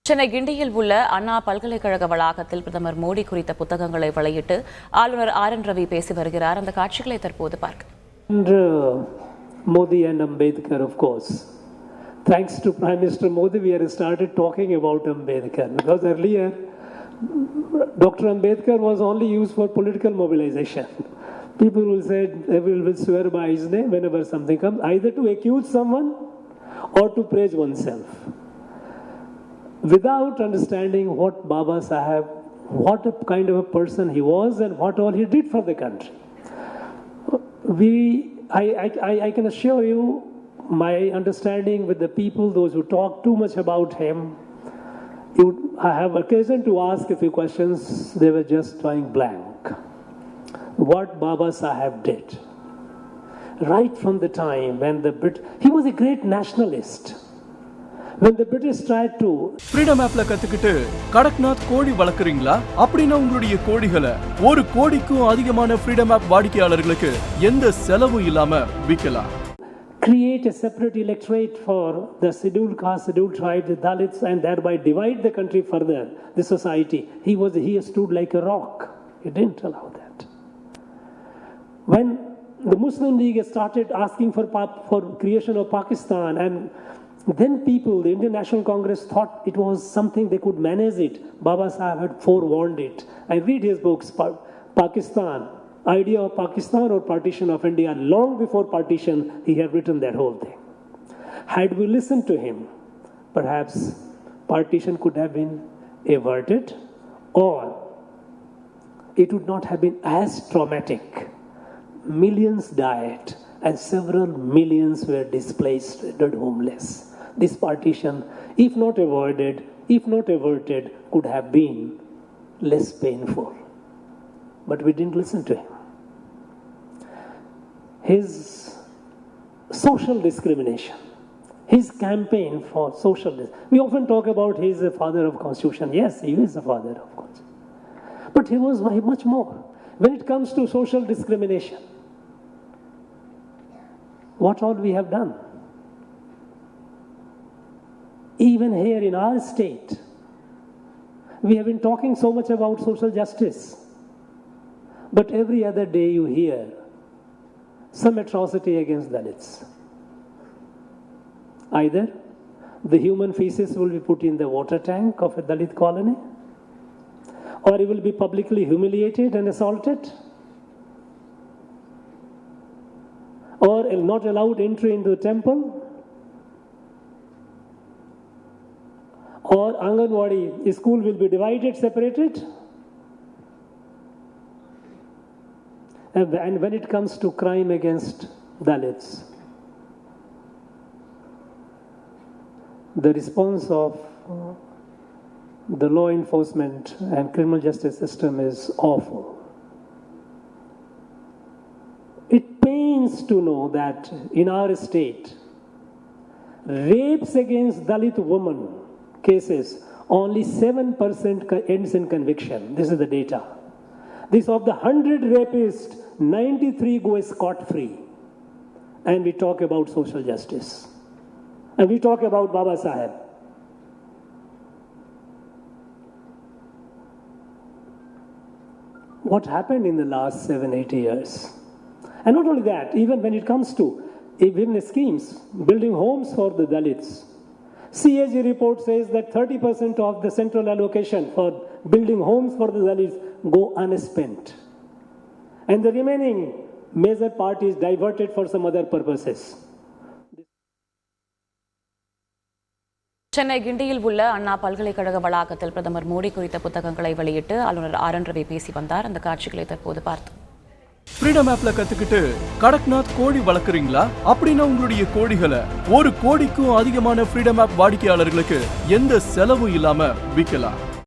சென்னை கிண்டியில் உள்ள அண்ணா பல்கலைக்கழக வளாகத்தில் பிரதமர் மோடி குறித்த புத்தகங்களை வெளியிட்டு ஆளுநர் ரவி பேசி வருகிறார். அந்த காட்சிகளை தற்போது பார்க்கலாம். Modi and Ambedkar, of course. Thanks to Prime Minister Modi, we have started talking about Ambedkar. Because earlier, Dr. Ambedkar was only used for political mobilization. People will say they will swear by his name whenever something comes, either to accuse someone or to praise oneself. Without understanding what Baba Saheb, what a kind of a person he was and what all he did for the country. I can assure you, my understanding with the people, those who talk too much about him, I have occasion to ask a few questions, they were just drawing blank. What Baba Saheb did, right from the time when he was a great nationalist. When the British tried to freedom app la kathukittu kadaknath kodi valakuringla appadina ungaludaiya kodikala oru kodikku adhigamana freedom app vaadikiyalargalukku endha selavu illama vikala create a separate electorate for the scheduled caste, scheduled tribes, the Dalits, and thereby divide the country further, the society. He stood like a rock. He didn't allow that. When the Muslim League started asking for creation of Pakistan, and then people, the Indian National Congress, thought it was something they could manage it. Baba Saheb had forewarned it. I read his books, Pakistan, Idea of Pakistan or Partition of India. Long before partition, he had written that whole thing. Had we listened to him, perhaps partition could have been averted, or it would not have been as traumatic. Millions died and several millions were displaced, rendered homeless. This partition, if not avoided, if not averted, could have been less painful. But we didn't listen to him. His social discrimination, his campaign for social discrimination. We often talk about he is a father of Constitution. Yes, he is a father of Constitution. But he was much more. When it comes to social discrimination, what all we have done. Even here in our state, we have been talking so much about social justice. But every other day you hear some atrocity against Dalits. Either the human feces will be put in the water tank of a Dalit colony, or he will be publicly humiliated and assaulted, or not allowed entry into the temple, or Anganwadi school will be divided, separated. And when it comes to crime against Dalits, the response of the law enforcement and criminal justice system is awful. It pains to know that in our state, rapes against Dalit women cases, only 7% ends in conviction. This is the data. This of the 100 rapists, 93 go scot-free. And we talk about social justice. And we talk about Baba Saheb. What happened in the last 7-8 years? And not only that, even when it comes to even schemes, building homes for the Dalits. CAG report says that 30% of the central allocation for building homes for the Dalits go unspent. And the remaining major part is diverted for some other purposes. Chennai கிண்டியில் உள்ள அண்ணா பல்கலைக்கழக வளாகத்தில் பிரதமர் மோடி குறித்த புத்தகங்களை வெளியிட்டு ஆளுநர் ரவி பேசி வந்தார். அந்த காட்சிகளை தற்போது பார்த்தோம். freedom app la kathukittu kadaknath kodi valakuringla appadina ungaludaiya kodigala oru kodikku adhigamana freedom app vaadikiyalargalukku endha selavu illama vikala